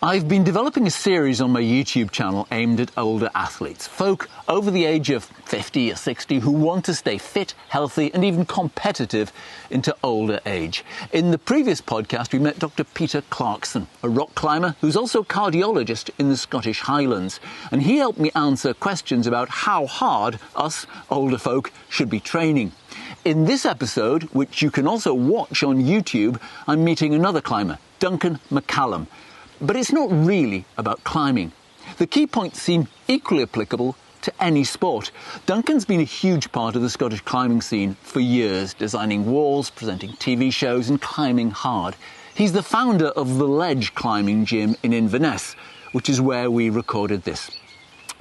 I've been developing a series on my YouTube channel aimed at older athletes, folk over the age of 50 or 60 who want to stay fit, healthy and even competitive into older age. In the previous podcast we met Dr. Peter Clarkson, a rock climber who's also a cardiologist in the Scottish Highlands, and he helped me answer questions about how hard us older folk should be training. In this episode, which you can also watch on YouTube, I'm meeting another climber, Duncan McCallum. But it's not really about climbing. The key points seem equally applicable to any sport. Duncan's been a huge part of the Scottish climbing scene for years, designing walls, presenting TV shows and climbing hard. He's the founder of the Ledge climbing gym in Inverness, which is where we recorded this.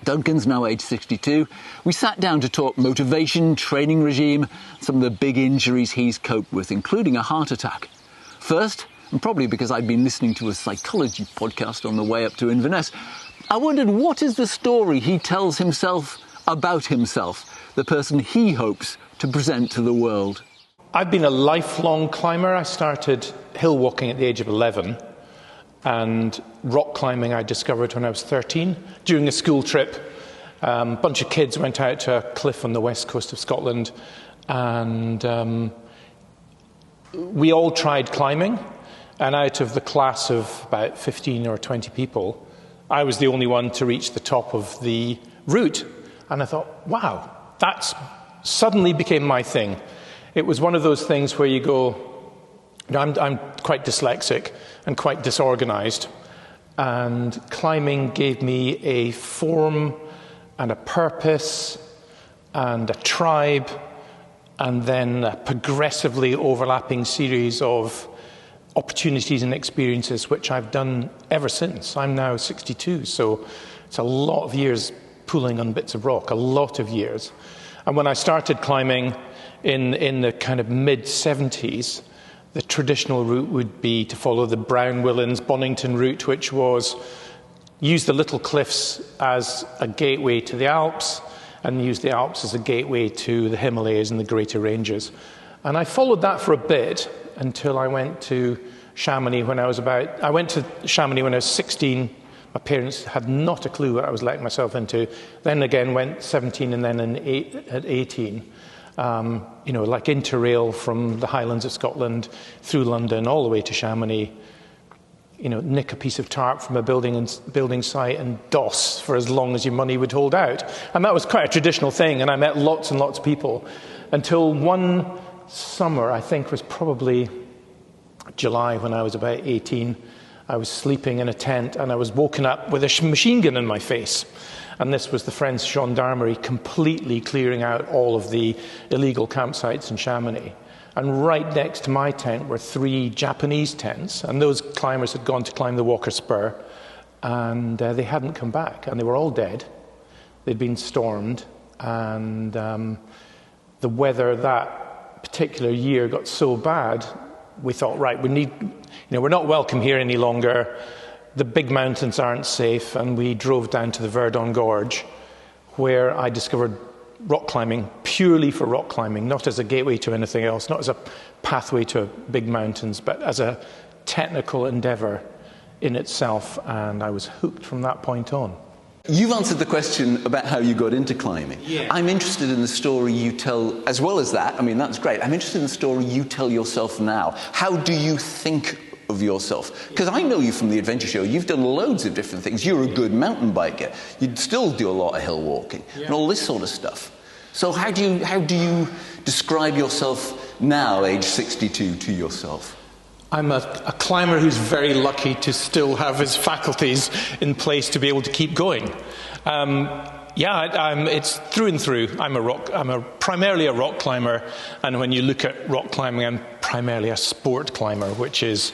Duncan's now age 62. We sat down to talk motivation, training regime, some of the big injuries he's coped with, including a heart attack. First, and probably because I'd been listening to a psychology podcast on the way up to Inverness, I wondered what is the story he tells himself about himself, the person he hopes to present to the world. I've been a lifelong climber. I started hill walking at the age of 11, and rock climbing I discovered when I was 13 during a school trip. A bunch of kids went out to a cliff on the west coast of Scotland, and we all tried climbing. And out of the class of about 15 or 20 people, I was the only one to reach the top of the route. And I thought, wow, that suddenly became my thing. It was one of those things where you go, I'm quite dyslexic and quite disorganized. And climbing gave me a form and a purpose and a tribe, and then a progressively overlapping series of opportunities and experiences which I've done ever since. I'm now 62, so it's a lot of years pulling on bits of rock, a lot of years. And when I started climbing in the kind of mid-70s, the traditional route would be to follow the Brown-Willans-Bonington route, which was use the little cliffs as a gateway to the Alps and use the Alps as a gateway to the Himalayas and the Greater Ranges. And I followed that for a bit until I went to Chamonix when I was 16. My parents had not a clue what I was letting myself into. Then again went 17 and then at 18. Like interrail from the Highlands of Scotland through London all the way to Chamonix. Nick a piece of tarp from a building site and doss for as long as your money would hold out. And that was quite a traditional thing, and I met lots and lots of people until one summer, I think was probably July when I was about 18, I was sleeping in a tent and I was woken up with a machine gun in my face. And this was the French gendarmerie completely clearing out all of the illegal campsites in Chamonix. And right next to my tent were 3 Japanese tents, and those climbers had gone to climb the Walker Spur, and they hadn't come back, and they were all dead. They'd been stormed, and the weather that particular year got so bad, we thought, right, we're not welcome here any longer. The big mountains aren't safe, and we drove down to the Verdon Gorge, where I discovered rock climbing purely for rock climbing, not as a gateway to anything else, not as a pathway to big mountains, but as a technical endeavor in itself, and I was hooked from that point on. You've answered the question about how you got into climbing. Yeah. I'm interested in the story you tell, as well as that, that's great, I'm interested in the story you tell yourself now. How do you think of yourself? Because I know you from the Adventure Show, you've done loads of different things. You're a good mountain biker. You still do a lot of hill walking and all this sort of stuff. So how do you describe yourself now, age 62, to yourself? I'm a climber who's very lucky to still have his faculties in place to be able to keep going. It's through and through. I'm primarily a rock climber, and when you look at rock climbing, I'm primarily a sport climber, which is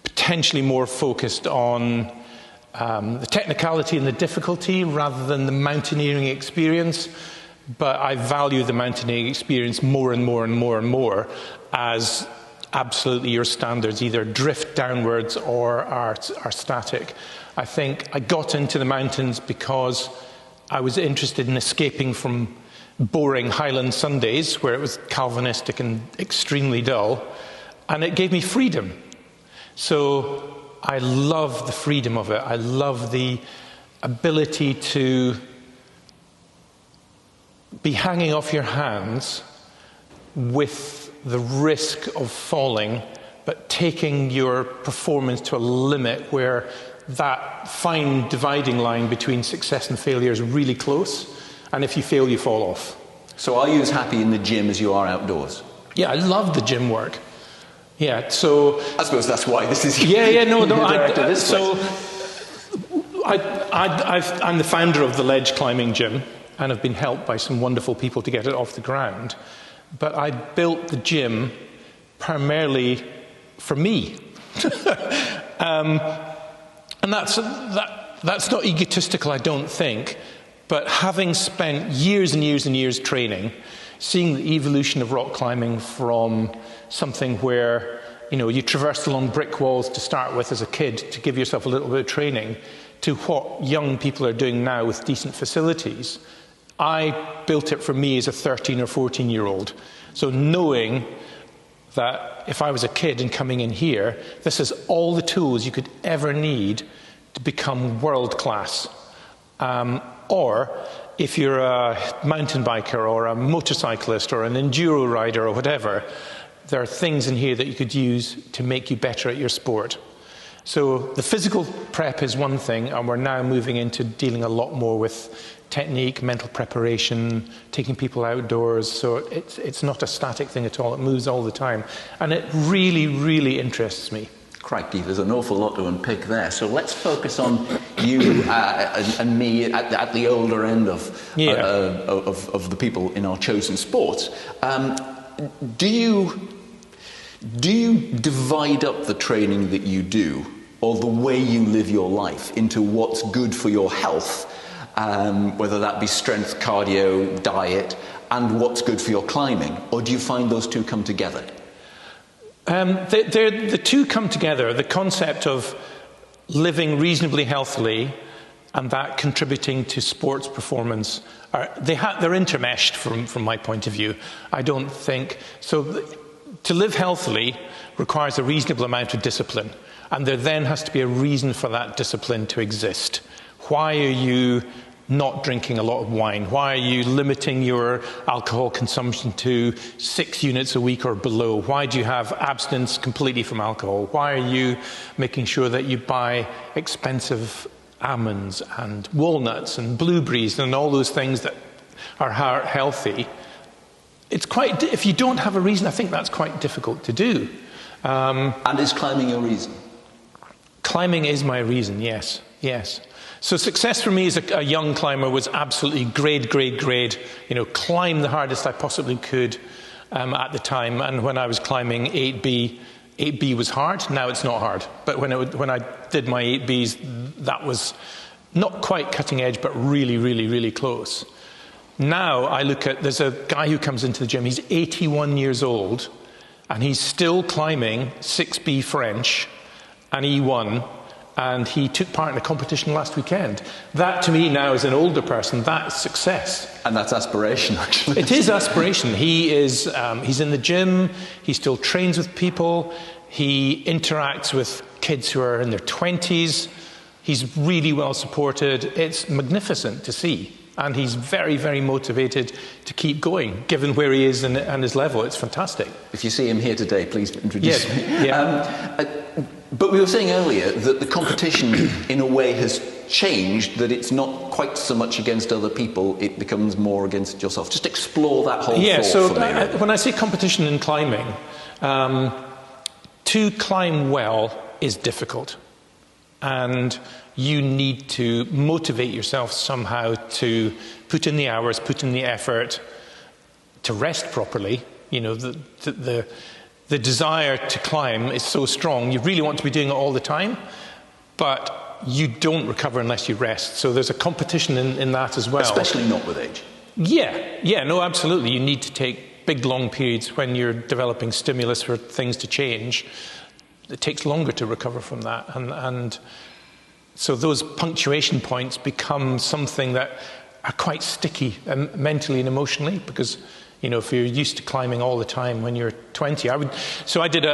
potentially more focused on the technicality and the difficulty rather than the mountaineering experience. But I value the mountaineering experience more and more and more and more as absolutely your standards either drift downwards or are static. I think I got into the mountains because I was interested in escaping from boring Highland Sundays where it was Calvinistic and extremely dull, and it gave me freedom. So I love the freedom of it. I love the ability to be hanging off your hands with the risk of falling, but taking your performance to a limit where that fine dividing line between success and failure is really close, and if you fail, you fall off. So are you as happy in the gym as you are outdoors? Yeah, I love the gym work. Yeah, so... I suppose that's why this is... I'm the founder of the Ledge Climbing Gym, and have been helped by some wonderful people to get it off the ground. But I built the gym primarily for me. And that's not egotistical, I don't think. But having spent years and years and years training, seeing the evolution of rock climbing from something where, you traversed along brick walls to start with as a kid to give yourself a little bit of training, to what young people are doing now with decent facilities, I built it for me as a 13 or 14-year-old. So knowing that if I was a kid and coming in here, this is all the tools you could ever need to become world-class. Or if you're a mountain biker or a motorcyclist or an enduro rider or whatever, there are things in here that you could use to make you better at your sport. So the physical prep is one thing, and we're now moving into dealing a lot more with technique, mental preparation, taking people outdoors. So it's not a static thing at all. It moves all the time. And it really, really interests me. Crikey, there's an awful lot to unpick there. So let's focus on you and me at the older end of the people in our chosen sports. Do you divide up the training that you do, or the way you live your life, into what's good for your health, whether that be strength, cardio, diet, and what's good for your climbing? Or do you find those two come together? The two come together. The concept of living reasonably healthily and that contributing to sports performance, they're intermeshed from my point of view. I don't think... So to live healthily requires a reasonable amount of discipline, and there then has to be a reason for that discipline to exist. Why are you not drinking a lot of wine? Why are you limiting your alcohol consumption to 6 units a week or below? Why do you have abstinence completely from alcohol? Why are you making sure that you buy expensive almonds and walnuts and blueberries and all those things that are healthy? It's quite, if you don't have a reason, I think that's quite difficult to do. And is climbing your reason? Climbing is my reason, yes. So success for me as a young climber was absolutely grade, climb the hardest I possibly could at the time. And when I was climbing 8B was hard. Now it's not hard. But when I did my 8Bs, that was not quite cutting edge, but really close. Now I look at, there's a guy who comes into the gym, he's 81 years old, and he's still climbing 6B French and E1, and he took part in a competition last weekend. That, to me, now as an older person, that's success. And that's aspiration, actually. It is aspiration. He's in the gym, he still trains with people, he interacts with kids who are in their 20s, he's really well supported. It's magnificent to see. And he's very motivated to keep going, given where he is and his level. It's fantastic. If you see him here today, please introduce him. Yeah. But we were saying earlier that the competition, in a way, has changed, that it's not quite so much against other people, it becomes more against yourself. Just explore that whole thought for me. When I say competition in climbing, to climb well is difficult. And you need to motivate yourself somehow to put in the hours, put in the effort, to rest properly. You know, the desire to climb is so strong. You really want to be doing it all the time, but you don't recover unless you rest. So there's a competition in that as well. Especially not with age. Yeah, no, absolutely. You need to take big, long periods when you're developing stimulus for things to change. It takes longer to recover from that. And so those punctuation points become something that are quite sticky mentally and emotionally, because You know, if you're used to climbing all the time when you're 20, I did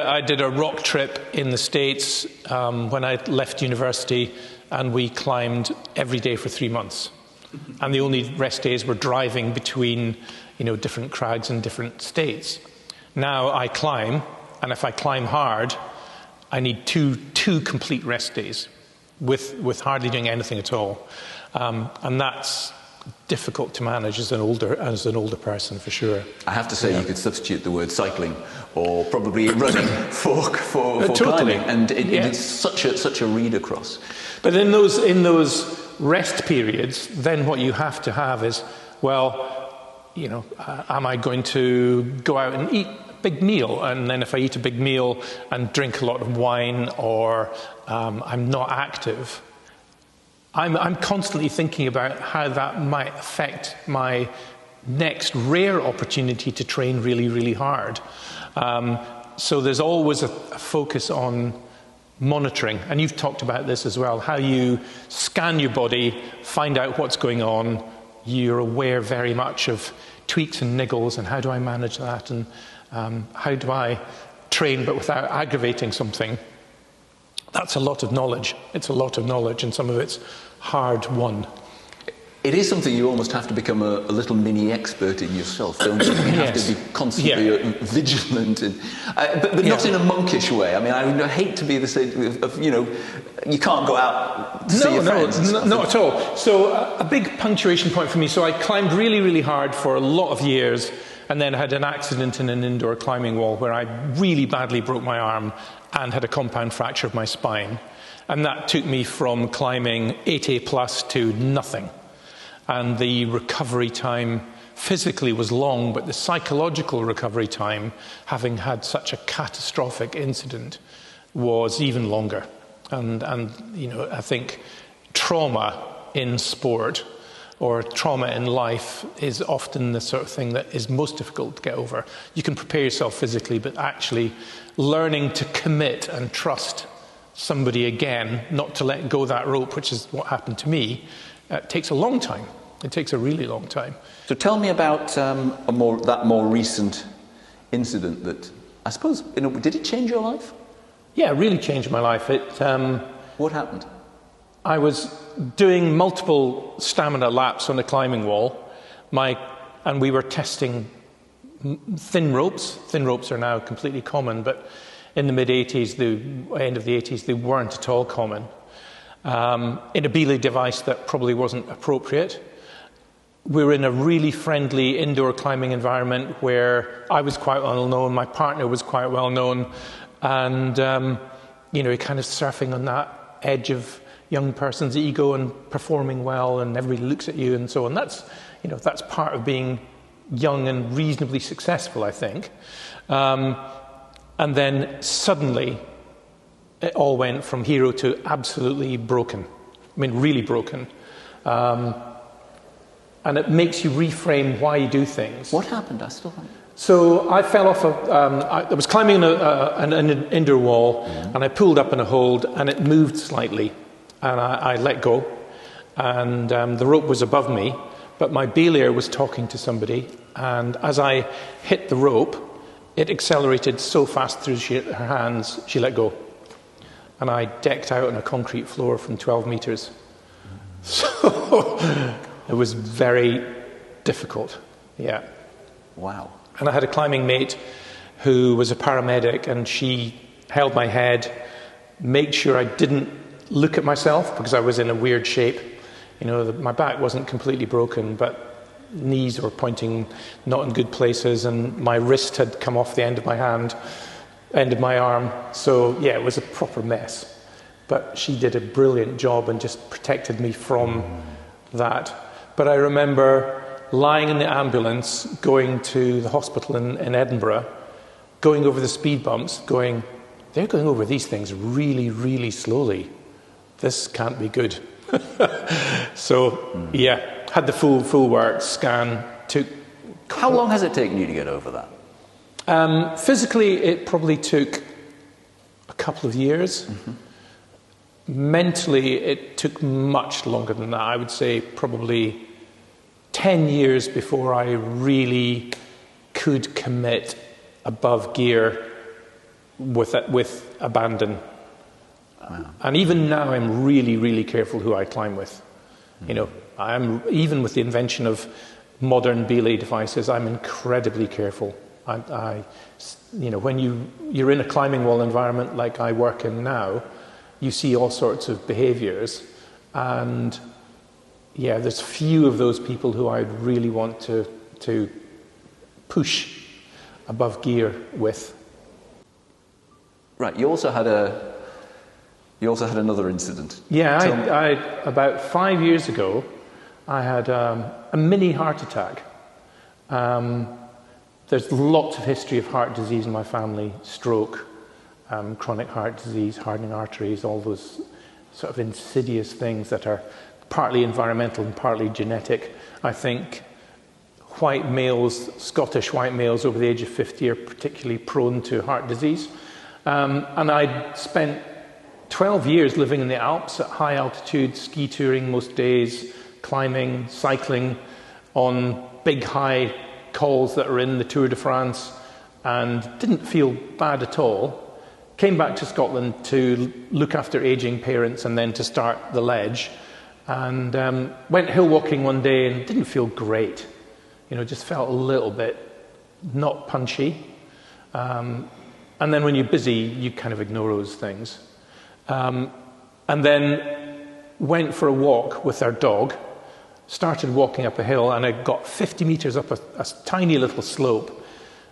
a rock trip in the States when I left university, and we climbed every day for 3 months. And the only rest days were driving between, you know, different crags in different states. Now I climb, and if I climb hard, I need two complete rest days with hardly doing anything at all. And that's difficult to manage as an older person, for sure. I have to say, you could substitute the word cycling or probably running for totally. climbing, and it's such a read across. But in those rest periods, then what you have to have is, well, you know, am I going to go out and eat a big meal? And then if I eat a big meal and drink a lot of wine, or I'm not active, I'm constantly thinking about how that might affect my next rare opportunity to train really, really hard. So there's always a focus on monitoring, and you've talked about this as well, how you scan your body, find out what's going on. You're aware very much of tweaks and niggles, and how do I manage that, and how do I train but without aggravating something. That's a lot of knowledge. It's a lot of knowledge, and some of it's hard won. It is something you almost have to become a little mini expert in yourself, don't you? You have to be constantly vigilant, and, but not in a monkish way. I mean, I would hate to be the same of, you know, you can't go out to see your friends. No, not at all. So a big punctuation point for me. So I climbed really, really hard for a lot of years, and then had an accident in an indoor climbing wall where I really badly broke my arm and had a compound fracture of my spine. And that took me from climbing 8A plus to nothing. And the recovery time physically was long, but the psychological recovery time, having had such a catastrophic incident, was even longer. And you know, I think trauma in sport or trauma in life is often the sort of thing that is most difficult to get over. You can prepare yourself physically, but actually learning to commit and trust somebody again, not to let go that rope, which is what happened to me, takes a long time. It takes a really long time. So tell me about that more recent incident that, I suppose, you know, did it change your life? Yeah, it really changed my life. What happened? I was doing multiple stamina laps on the climbing wall, and we were testing thin ropes. Thin ropes are now completely common, but in the mid-80s, the end of the 80s, they weren't at all common. In a Belay device that probably wasn't appropriate. We were in a really friendly indoor climbing environment where I was quite well known, my partner was quite well known, and you know, you're kind of surfing on that edge of young person's ego and performing well, and everybody looks at you and so on. That's, you know, that's part of being young and reasonably successful, I think. And then suddenly, it all went from hero to absolutely broken. I mean, really broken. And it makes you reframe why you do things. What happened? I still haven't. So I fell off I was climbing an indoor wall, and I pulled up in a hold, and it moved slightly. And I let go, and the rope was above me, but my belayer was talking to somebody, and as I hit the rope, it accelerated so fast through her hands, she let go. And I decked out on a concrete floor from 12 meters. So it was very difficult, yeah. Wow. And I had a climbing mate who was a paramedic, and she held my head, made sure I didn't look at myself because I was in a weird shape. You know, my back wasn't completely broken, but knees were pointing not in good places, and my wrist had come off the end of my hand, end of my arm. So, yeah, it was a proper mess. But she did a brilliant job and just protected me from that. But I remember lying in the ambulance, going to the hospital in Edinburgh, going over the speed bumps, going, they're going over these things really, really slowly. This can't be good. So, yeah, had the full work, scan, took... How long has it taken you to get over that? Physically, it probably took a couple of years. Mentally, it took much longer than that. I would say probably 10 years before I really could commit above gear with abandon. Wow. And even now, I'm really, really careful who I climb with. You know, even with the invention of modern belay devices, I'm incredibly careful. You know, when you're in a climbing wall environment like I work in now, you see all sorts of behaviours, and yeah, there's few of those people who I'd really want to push above gear with. Right. You also had another incident. Yeah, I about 5 years ago, I had a mini heart attack. There's lots of history of heart disease in my family: stroke, chronic heart disease, hardening arteries, all those sort of insidious things that are partly environmental and partly genetic. I think white males, Scottish white males over the age of 50 are particularly prone to heart disease. And I'd spent 12 years living in the Alps at high altitude, ski touring most days, climbing, cycling on big high cols that are in the Tour de France, and didn't feel bad at all. Came back to Scotland to look after aging parents and then to start the ledge, and went hill walking one day and didn't feel great. You know, just felt a little bit not punchy. And then when you're busy, you kind of ignore those things. And then went for a walk with our dog, started walking up a hill, and I got 50 meters up a tiny little slope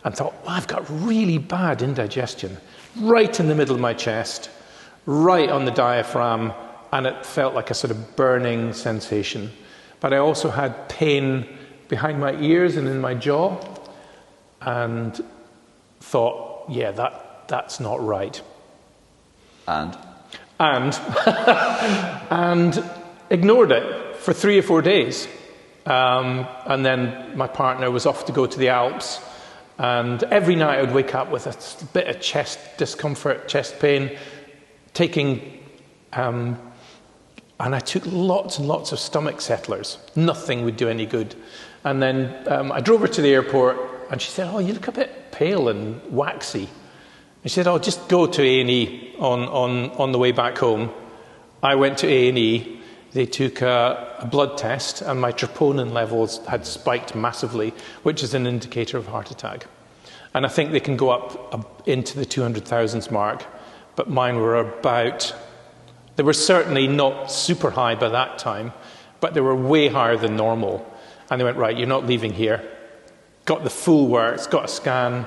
and thought, well, I've got really bad indigestion, right in the middle of my chest, right on the diaphragm, and it felt like a sort of burning sensation. But I also had pain behind my ears and in my jaw, and thought, yeah, that's not right. And ignored it for 3 or 4 days. And then my partner was off to go to the Alps, and every night I would wake up with a bit of chest discomfort, chest pain, and I took lots and lots of stomach settlers. Nothing would do any good. And then I drove her to the airport, and she said, oh, you look a bit pale and waxy. She said, oh, just go to A&E on the way back home. I went to A&E. They took a blood test, and my troponin levels had spiked massively, which is an indicator of heart attack. And I think they can go up into the 200,000s mark, but mine were they were certainly not super high by that time, but they were way higher than normal. And they went, right, you're not leaving here. Got the full works, got a scan.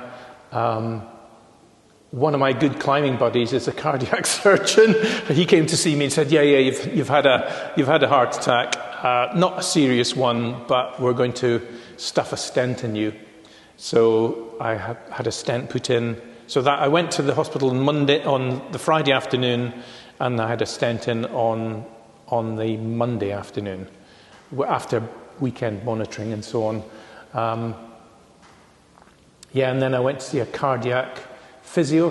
One of my good climbing buddies is a cardiac surgeon. He came to see me and said, yeah, you've had a heart attack. Not a serious one, but we're going to stuff a stent in you. So I had a stent put in. So that I went to the hospital on the Friday afternoon, and I had a stent in on the Monday afternoon, after weekend monitoring and so on. And then I went to see a cardiac physio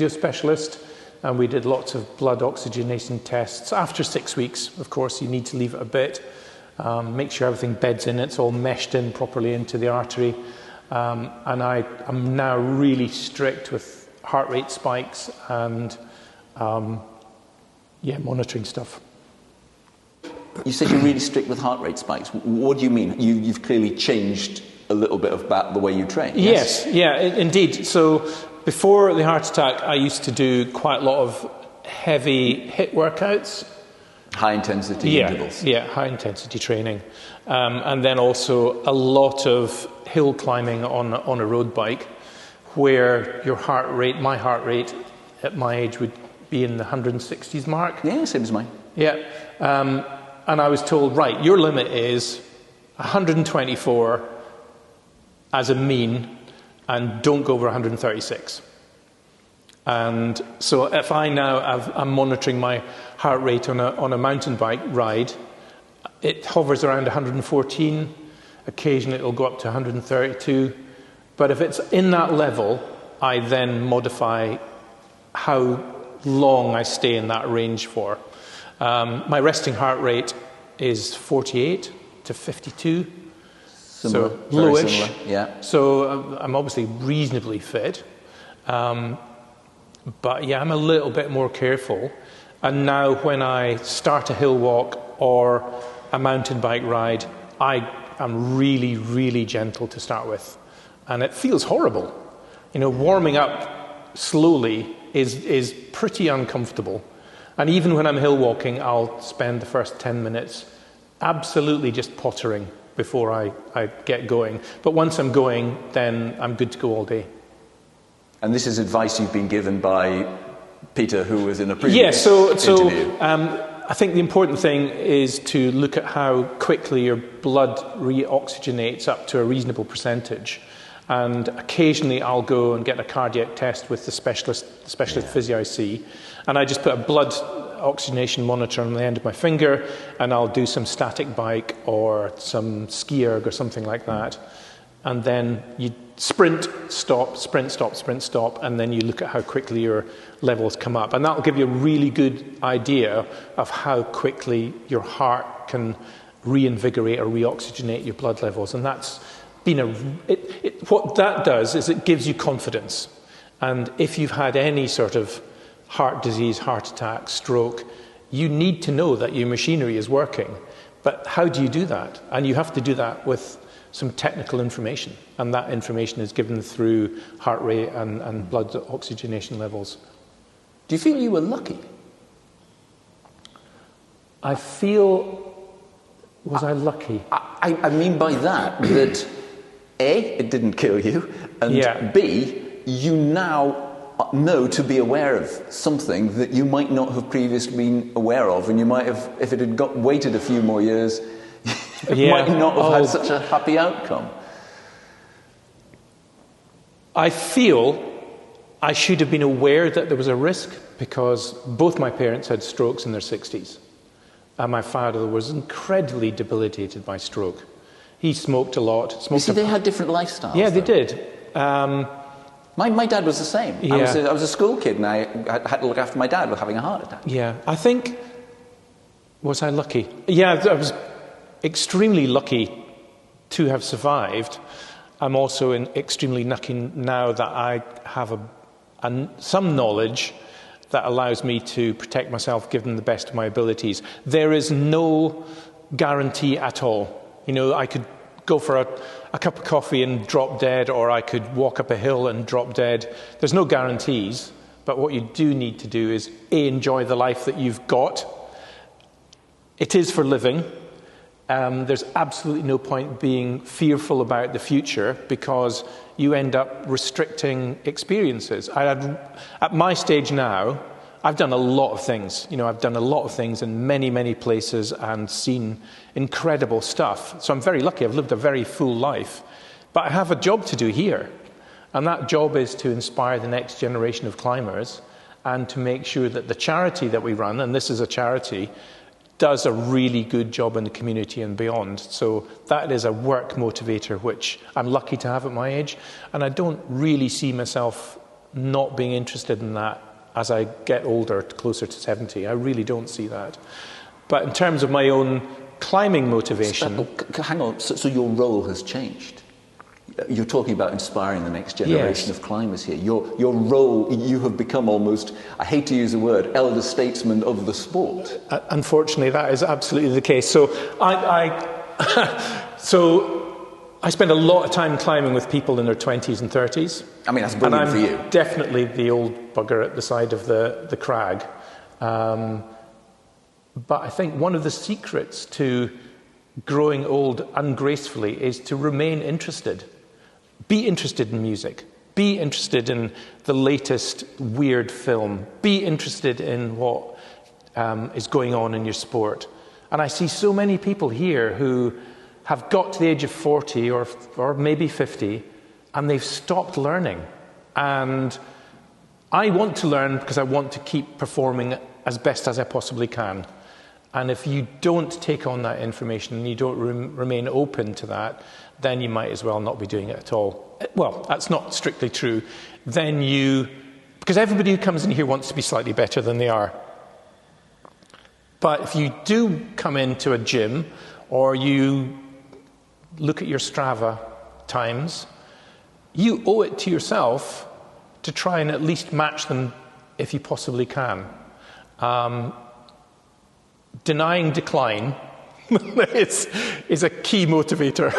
specialist, and we did lots of blood oxygenation tests. After 6 weeks, of course, you need to leave it a bit, make sure everything beds in, it's all meshed in properly into the artery. And I'm now really strict with heart rate spikes and monitoring stuff. You said you're really strict with heart rate spikes. What do you mean? You've clearly changed a little bit about the way you train. Yes, indeed. So before the heart attack, I used to do quite a lot of heavy HIIT workouts. High intensity intervals. Yeah, high intensity training. And then also a lot of hill climbing on a road bike, where my heart rate at my age would be in the 160s mark. Yeah, same as mine. Yeah. And I was told, right, your limit is 124 as a mean, and don't go over 136. And so if I'm monitoring my heart rate on a mountain bike ride, it hovers around 114. Occasionally it'll go up to 132. But if it's in that level, I then modify how long I stay in that range for. My resting heart rate is 48 to 52. Similar, so very lowish. similar, yeah. So I'm obviously reasonably fit. But yeah, I'm a little bit more careful. And now when I start a hill walk or a mountain bike ride, I am really, really gentle to start with. And it feels horrible. You know, warming up slowly is pretty uncomfortable. And even when I'm hill walking, I'll spend the first 10 minutes absolutely just pottering before I get going. But once I'm going, then I'm good to go all day. And this is advice you've been given by Peter, who was in a previous interview. I think the important thing is to look at how quickly your blood reoxygenates up to a reasonable percentage. And occasionally I'll go and get a cardiac test with the specialist physio I see. And I just put a blood oxygenation monitor on the end of my finger, and I'll do some static bike or some ski erg or something like that. And then you sprint, stop, sprint, stop, sprint, stop, and then you look at how quickly your levels come up. And that'll give you a really good idea of how quickly your heart can reinvigorate or reoxygenate your blood levels. And that's been what that does is it gives you confidence. And if you've had any sort of heart disease, heart attack, stroke, you need to know that your machinery is working. But how do you do that? And you have to do that with some technical information. And that information is given through heart rate and blood oxygenation levels. Do you feel you were lucky? I feel... Was I lucky? I mean by that A, it didn't kill you, and B, you now know to be aware of something that you might not have previously been aware of, and you might have, if it had waited a few more years, you might not have had such a happy outcome. I feel I should have been aware that there was a risk, because both my parents had strokes in their 60s, and my father was incredibly debilitated by stroke. He smoked a lot. You see, they had different lifestyles. Yeah, they did. My dad was the same. Yeah. I was a school kid, and I had to look after my dad with having a heart attack. Yeah, I think... Was I lucky? Yeah, I was extremely lucky to have survived. I'm also extremely lucky now that I have some knowledge that allows me to protect myself given the best of my abilities. There is no guarantee at all. You know, I could go for a cup of coffee and drop dead, or I could walk up a hill and drop dead. There's no guarantees, but what you do need to do is enjoy the life that you've got. It is for living. There's absolutely no point being fearful about the future, because you end up restricting experiences. At my stage now, I've done a lot of things. You know, I've done a lot of things in many, many places and seen incredible stuff. So I'm very lucky. I've lived a very full life. But I have a job to do here. And that job is to inspire the next generation of climbers and to make sure that the charity that we run, and this is a charity, does a really good job in the community and beyond. So that is a work motivator, which I'm lucky to have at my age. And I don't really see myself not being interested in that as I get older, closer to 70. I really don't see that. But in terms of my own climbing motivation... Hang on, so your role has changed? You're talking about inspiring the next generation of climbers here. Your role, you have become almost, I hate to use the word, elder statesman of the sport. Unfortunately, that is absolutely the case. So I spend a lot of time climbing with people in their 20s and 30s. I mean, that's brilliant for you. Definitely the old bugger at the side of the crag. But I think one of the secrets to growing old ungracefully is to remain interested. Be interested in music. Be interested in the latest weird film. Be interested in what is going on in your sport. And I see so many people here who have got to the age of 40 or maybe 50, and they've stopped learning. And I want to learn because I want to keep performing as best as I possibly can. And if you don't take on that information and you don't remain open to that, then you might as well not be doing it at all. Well, that's not strictly true. Because everybody who comes in here wants to be slightly better than they are. But if you do come into a gym, or you look at your Strava times, you owe it to yourself to try and at least match them if you possibly can. Denying decline is a key motivator.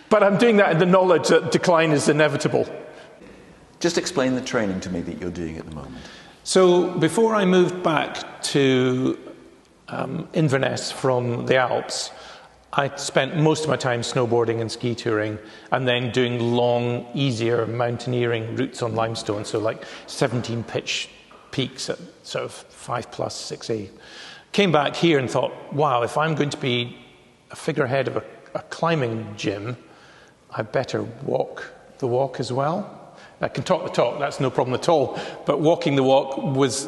But I'm doing that in the knowledge that decline is inevitable. Just explain the training to me that you're doing at the moment. So before I moved back to Inverness from the Alps, I spent most of my time snowboarding and ski touring, and then doing long, easier mountaineering routes on limestone, so like 17 pitch peaks at sort of 5+, 6A. Came back here and thought, wow, if I'm going to be a figurehead of a climbing gym, I better walk the walk as well. I can talk the talk, that's no problem at all, but walking the walk was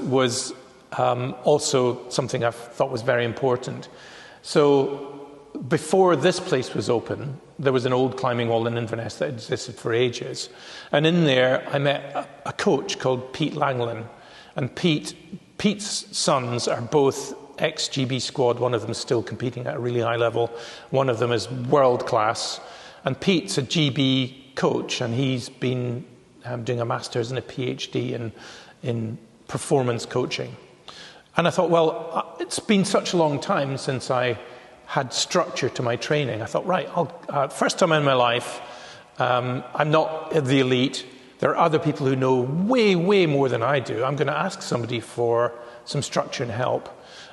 also something I thought was very important. So before this place was open, there was an old climbing wall in Inverness that existed for ages. And in there, I met a coach called Pete Langland. And Pete's sons are both ex-GB squad. One of them is still competing at a really high level. One of them is world class. And Pete's a GB coach, and he's been doing a master's and a PhD in performance coaching. And I thought, well, it's been such a long time since I had structure to my training. I thought, right, first time in my life, I'm not the elite. There are other people who know way, way more than I do. I'm going to ask somebody for some structure and help.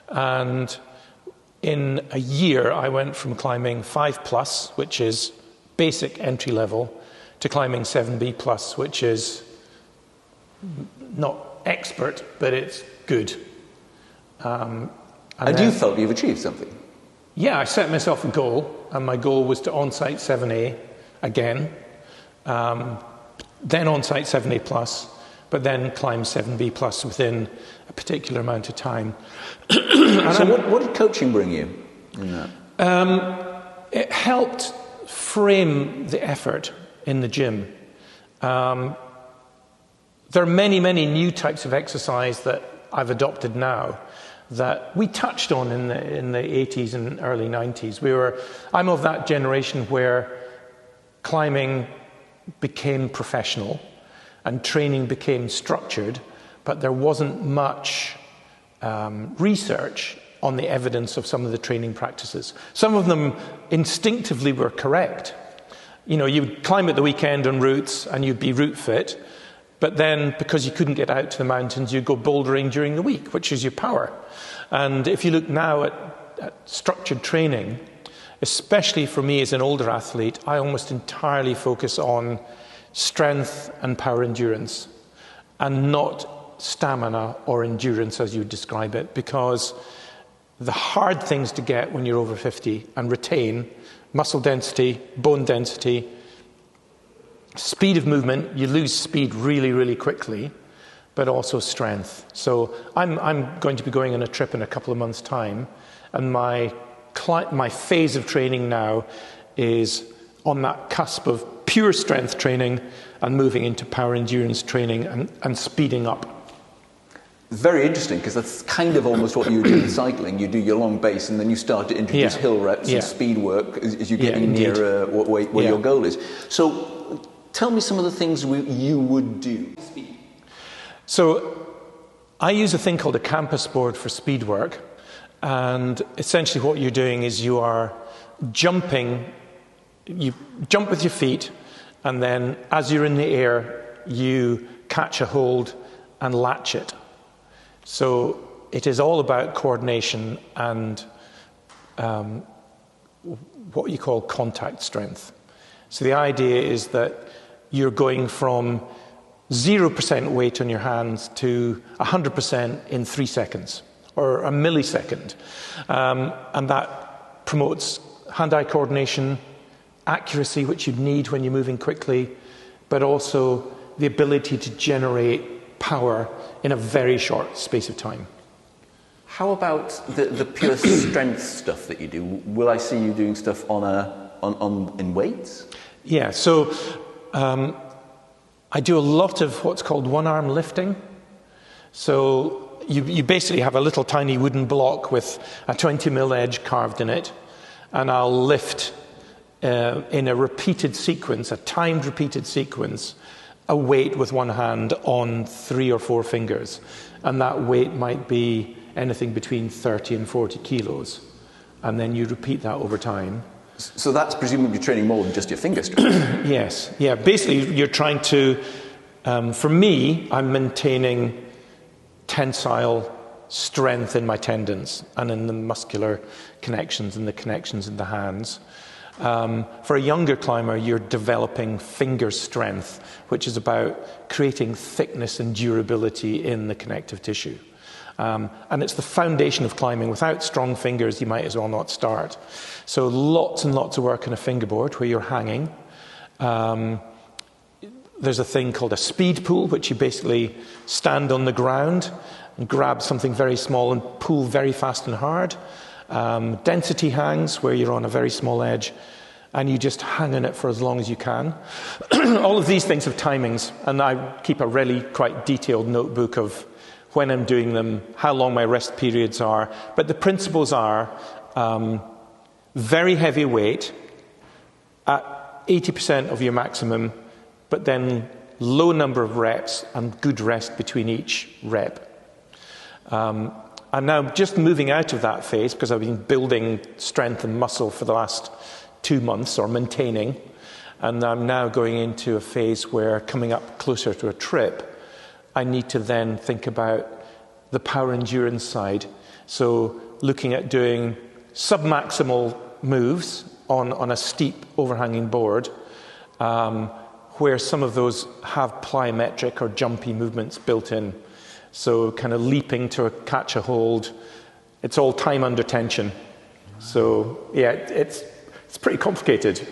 And in a year, I went from climbing 5+, which is basic entry level, to climbing 7B+, which is not expert, but it's good. And you felt you've achieved something? Yeah, I set myself a goal, and my goal was to on-site 7A again, then on-site 7A+, but then climb 7B+ within a particular amount of time. So what did coaching bring you in that? It helped frame the effort in the gym. There are many, many new types of exercise that I've adopted now that we touched on in the 80s and early 90s. I'm of that generation where climbing became professional and training became structured, but there wasn't much research on the evidence of some of the training practices. Some of them instinctively were correct. You know, you'd climb at the weekend on routes and you'd be route fit, but then because you couldn't get out to the mountains, you'd go bouldering during the week, which is your power. And if you look now at structured training, especially for me as an older athlete, I almost entirely focus on strength and power endurance and not stamina or endurance as you would describe it, because the hard things to get when you're over 50 and retain: muscle density, bone density, speed of movement. You lose speed really, really quickly, but also strength. So I'm going to be going on a trip in a couple of months' time, and my phase of training now is on that cusp of pure strength training and moving into power endurance training and speeding up. Very interesting, because that's kind of almost what you do in cycling. You do your long base and then you start to introduce hill reps and speed work as you're getting nearer where your goal is. So tell me some of the things you would do. So I use a thing called a campus board for speed work, and essentially what you're doing is you are jumping. You jump with your feet, and then as you're in the air, you catch a hold and latch it. So it is all about coordination and what you call contact strength. So the idea is that you're going from 0% weight on your hands to 100% in 3 seconds or a millisecond. And that promotes hand-eye coordination, accuracy, which you'd need when you're moving quickly, but also the ability to generate power in a very short space of time. How about the pure strength stuff that you do? Will I see you doing stuff in weights? Yeah, so I do a lot of what's called one-arm lifting. So you basically have a little tiny wooden block with a 20 mil edge carved in it, and I'll lift in a repeated sequence, a timed repeated sequence, a weight with one hand on 3 or 4 fingers. And that weight might be anything between 30 and 40 kilos. And then you repeat that over time. So that's presumably training more than just your finger strength. Yes. Yeah. Basically, you're trying to, for me, I'm maintaining tensile strength in my tendons and in the muscular connections and the connections in the hands. For a younger climber, you're developing finger strength, which is about creating thickness and durability in the connective tissue. And it's the foundation of climbing. Without strong fingers, you might as well not start. So lots and lots of work on a fingerboard where you're hanging. There's a thing called a speed pull, which you basically stand on the ground and grab something very small and pull very fast and hard. Density hangs, where you're on a very small edge, and you just hang on it for as long as you can. All of these things have timings, and I keep a really quite detailed notebook of when I'm doing them, how long my rest periods are. But the principles are very heavy weight at 80% of your maximum, but then low number of reps and good rest between each rep. I'm now just moving out of that phase because I've been building strength and muscle for the last 2 months, or maintaining, and I'm now going into a phase where, coming up closer to a trip, I need to then think about the power endurance side. So looking at doing submaximal moves on a steep overhanging board, where some of those have plyometric or jumpy movements built in. So kind of leaping to catch a hold. It's all time under tension. So yeah, it's pretty complicated.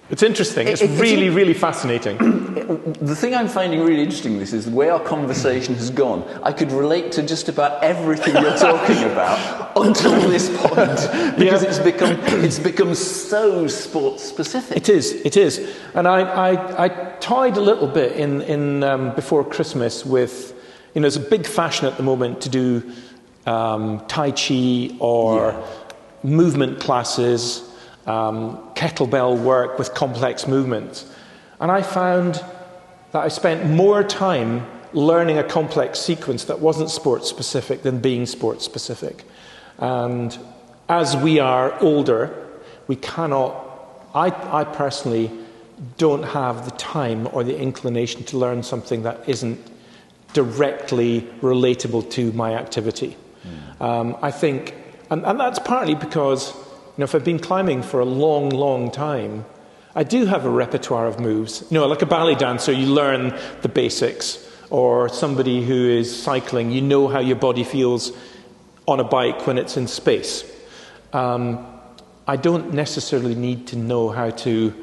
It's interesting. It's really, really fascinating. The thing I'm finding really interesting in this is the way our conversation has gone. I could relate to just about everything you're talking about until this point, because it's become so sport specific. It is. And I toyed a little bit in before Christmas with, there's a big fashion at the moment to do Tai Chi or movement classes, kettlebell work with complex movements. And I found that I spent more time learning a complex sequence that wasn't sport-specific than being sport-specific. And as we are older, we cannot... I personally don't have the time or the inclination to learn something that isn't directly relatable to my activity. I think... And that's partly because... if I've been climbing for a long, long time, I do have a repertoire of moves. Like a ballet dancer, you learn the basics. Or somebody who is cycling, you know how your body feels on a bike when it's in space. I don't necessarily need to know how to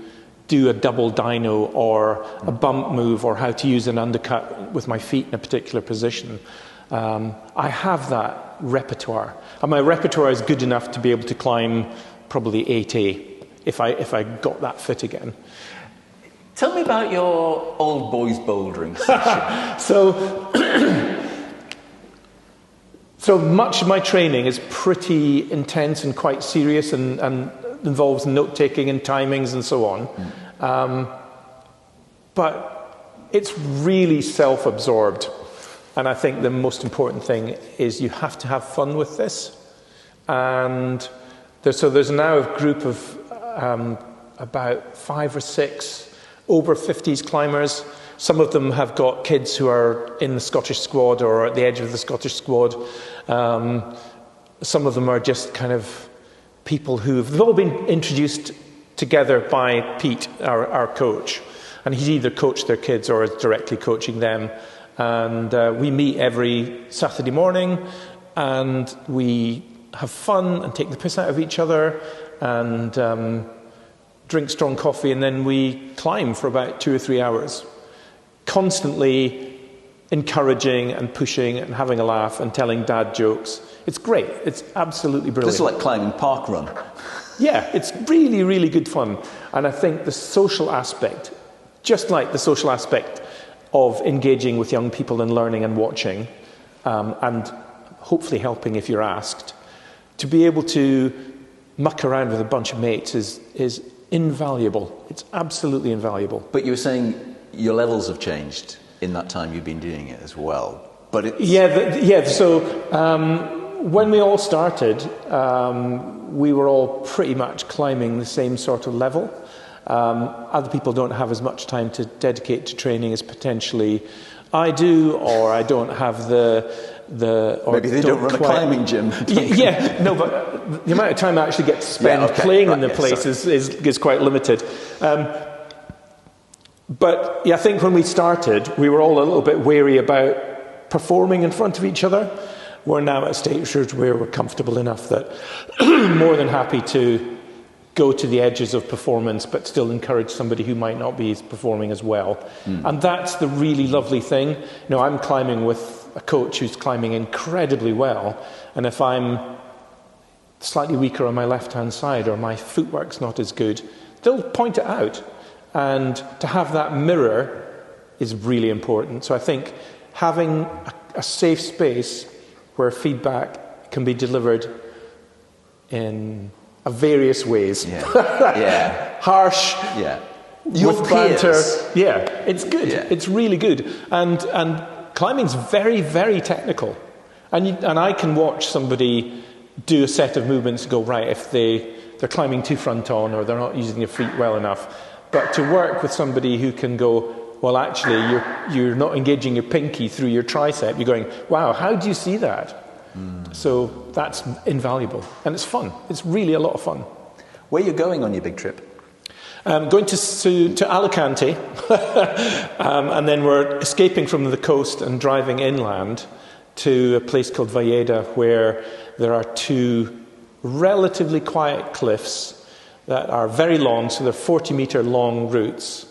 do a double dyno or a bump move or how to use an undercut with my feet in a particular position. I have that repertoire, and my repertoire is good enough to be able to climb probably 8A if I got that fit again. Tell me about your old boys bouldering session. So much of my training is pretty intense and quite serious and involves note-taking and timings and so on. But it's really self-absorbed. And I think the most important thing is you have to have fun with this. And there's now a group of about 5 or 6 over 50s climbers. Some of them have got kids who are in the Scottish squad or at the edge of the Scottish squad. Some of them are just kind of people they've all been introduced together by Pete, our coach. And he's either coached their kids or is directly coaching them. And we meet every Saturday morning, and we have fun and take the piss out of each other and drink strong coffee, and then we climb for about 2 or 3 hours, constantly encouraging and pushing and having a laugh and telling dad jokes. It's great. It's absolutely brilliant. This is like climbing park run. Yeah, it's really, really good fun. And I think the social aspect, just like the social aspect of engaging with young people and learning and watching, and hopefully helping if you're asked, to be able to muck around with a bunch of mates is invaluable. It's absolutely invaluable. But you were saying your levels have changed in that time you've been doing it as well. But it's... So when we all started, we were all pretty much climbing the same sort of level. Other people don't have as much time to dedicate to training as potentially I do, or I don't have or maybe they don't run a climbing gym. But the amount of time I actually get to spend playing in the place is quite limited. But I think when we started, we were all a little bit wary about performing in front of each other. We're now at a stage where we're comfortable enough that more than happy to go to the edges of performance, but still encourage somebody who might not be performing as well. And that's the really lovely thing. I'm climbing with a coach who's climbing incredibly well, and if I'm slightly weaker on my left-hand side or my footwork's not as good, they'll point it out. And to have that mirror is really important. So I think having a safe space where feedback can be delivered in various ways. Harsh. Your with banter. peers. It's good. It's really good. And climbing's very, very technical. And I can watch somebody do a set of movements and go, right, if they're climbing too front on or they're not using their feet well enough. But to work with somebody who can go, well, actually, you're not engaging your pinky through your tricep. You're going, wow, how do you see that? So that's invaluable. And it's fun. It's really a lot of fun. Where are you going on your big trip? Going to Alicante. And then we're escaping from the coast and driving inland to a place called Valleda, where there are two relatively quiet cliffs that are very long, so they're 40-metre long routes,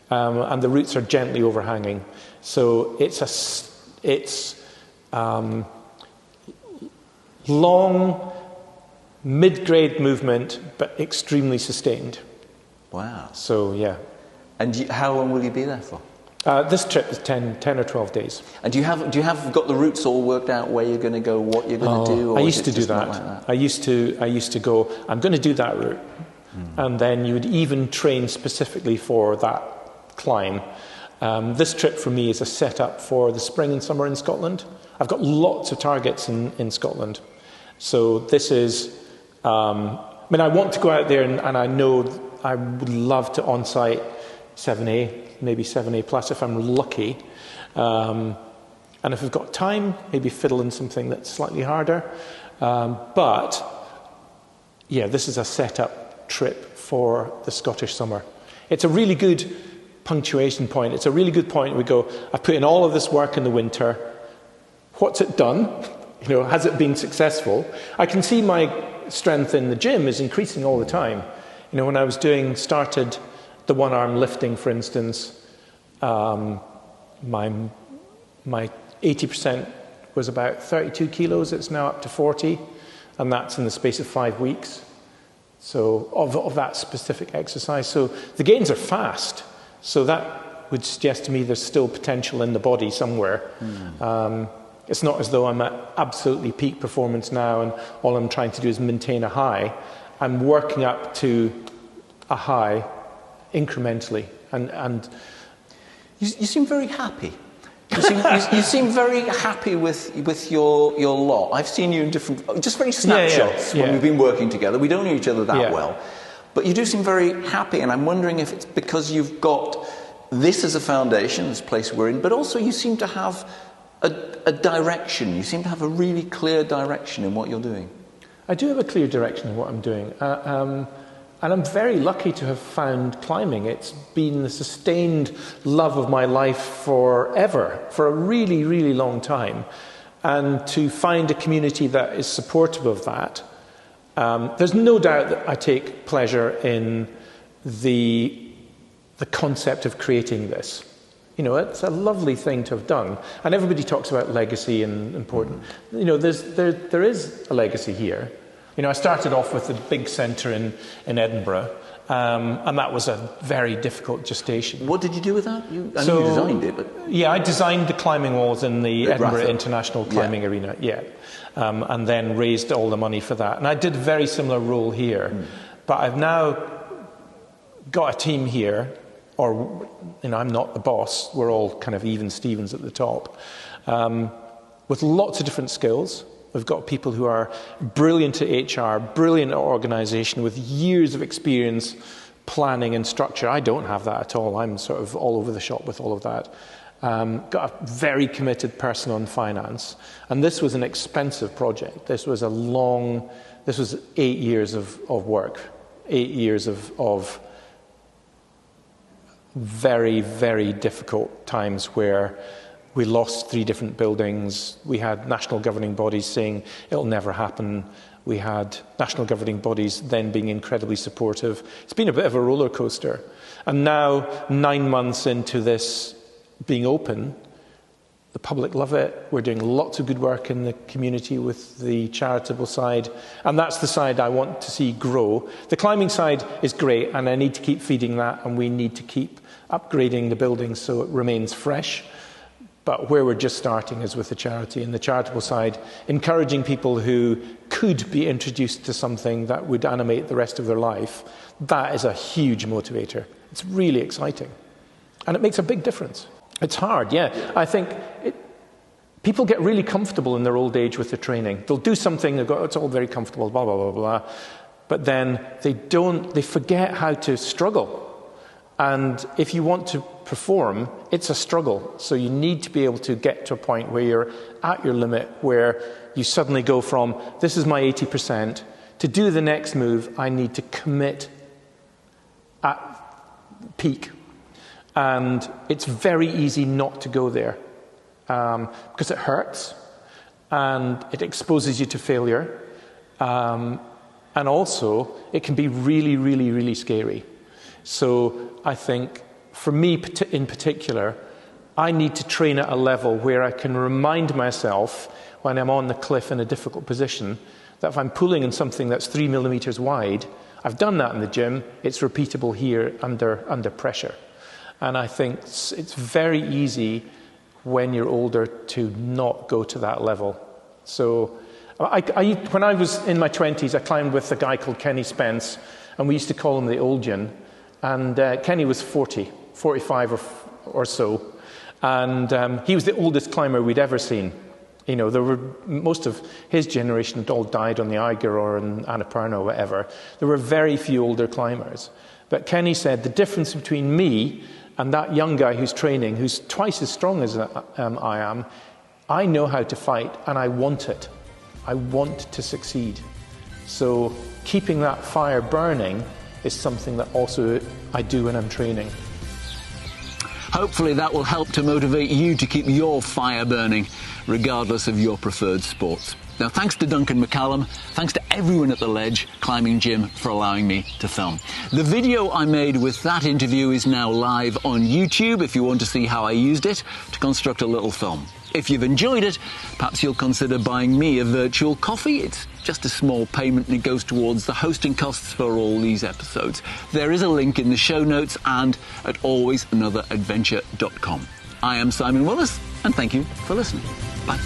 and the routes are gently overhanging. So it's long, mid-grade movement, but extremely sustained. Wow. So, yeah. And how long will you be there for? This trip is 10 or 12 days. And do you have got the routes all worked out, where you're going to go, what you're going to do? Or I used to do that. that. Like that. I used to go, I'm going to do that route. And then you would even train specifically for that climb. This trip for me is a setup for the spring and summer in Scotland. I've got lots of targets in Scotland. So this is, I want to go out there and I know I would love to on-site 7A, maybe 7A plus if I'm lucky. And if I've got time, maybe fiddle in something that's slightly harder. But this is a setup trip for the Scottish summer. It's a really good punctuation point. It's a really good point. We go, I've put in all of this work in the winter. What's it done? Has it been successful? I can see my strength in the gym is increasing all the time. When I started the one-arm lifting, for instance, my 80% was about 32 kilos. It's now up to 40, and that's in the space of 5 weeks. So of that specific exercise. So the gains are fast. So that would suggest to me there's still potential in the body somewhere. It's not as though I'm at absolutely peak performance now and all I'm trying to do is maintain a high. I'm working up to a high incrementally. And you seem very happy. You seem very happy with your lot. I've seen you in different, just very snapshots when we've been working together. We don't know each other that well. But you do seem very happy, and I'm wondering if it's because you've got this as a foundation, this place we're in, but also you seem to have a direction. You seem to have a really clear direction in what you're doing. I do have a clear direction in what I'm doing. And I'm very lucky to have found climbing. It's been the sustained love of my life forever, for a really, really long time. And to find a community that is supportive of that, there's no doubt that I take pleasure in the concept of creating this. It's a lovely thing to have done. And everybody talks about legacy and important. There is a legacy here. I started off with a big centre in Edinburgh, And that was a very difficult gestation. What did you do with that? I know you designed it, but... Yeah, I designed the climbing walls in the Edinburgh Ratha. International Climbing Arena, and then raised all the money for that. And I did a very similar role here, but I've now got a team here, or, I'm not the boss, we're all kind of even Stevens at the top, with lots of different skills. We've got people who are brilliant at HR, brilliant at organisation, with years of experience planning and structure. I don't have that at all. I'm sort of all over the shop with all of that. Got a very committed person on finance. And this was an expensive project. This was 8 years of work, 8 years of very, very difficult times where we lost 3 different buildings. We had national governing bodies saying it'll never happen. We had national governing bodies then being incredibly supportive. It's been a bit of a roller coaster. And now, 9 months into this being open, the public love it. We're doing lots of good work in the community with the charitable side. And that's the side I want to see grow. The climbing side is great, and I need to keep feeding that, and we need to keep upgrading the building so it remains fresh. But where we're just starting is with the charity and the charitable side, encouraging people who could be introduced to something that would animate the rest of their life. That is a huge motivator. It's really exciting. And it makes a big difference. It's hard, yeah. I think people get really comfortable in their old age with the training. They'll do something, they'll go, it's all very comfortable, blah, blah, blah, blah. But then they forget how to struggle. And if you want to perform, it's a struggle. So you need to be able to get to a point where you're at your limit, where you suddenly go from, this is my 80%, to do the next move, I need to commit at peak. And it's very easy not to go there because it hurts and it exposes you to failure. And also, it can be really, really, really scary. So I think, for me in particular, I need to train at a level where I can remind myself when I'm on the cliff in a difficult position that if I'm pulling in something that's 3 millimeters wide, I've done that in the gym, it's repeatable here under pressure. And I think it's very easy when you're older to not go to that level. So when I was in my 20s, I climbed with a guy called Kenny Spence, and we used to call him the Oldian. And Kenny was 45 or so, and he was the oldest climber we'd ever seen. Most of his generation had all died on the Eiger or in Annapurna or whatever. There were very few older climbers. But Kenny said the difference between me and that young guy who's training, who's twice as strong as I am, I know how to fight and I want it. I want to succeed. So keeping that fire burning is something that also I do when I'm training. Hopefully that will help to motivate you to keep your fire burning, regardless of your preferred sports. Now, thanks to Duncan McCallum, thanks to everyone at the Ledge Climbing Gym for allowing me to film. The video I made with that interview is now live on YouTube if you want to see how I used it to construct a little film. If you've enjoyed it, perhaps you'll consider buying me a virtual coffee. It's just a small payment and it goes towards the hosting costs for all these episodes. There is a link in the show notes and at alwaysanother adventure.com. I am Simon Willis, and thank you for listening. Bye.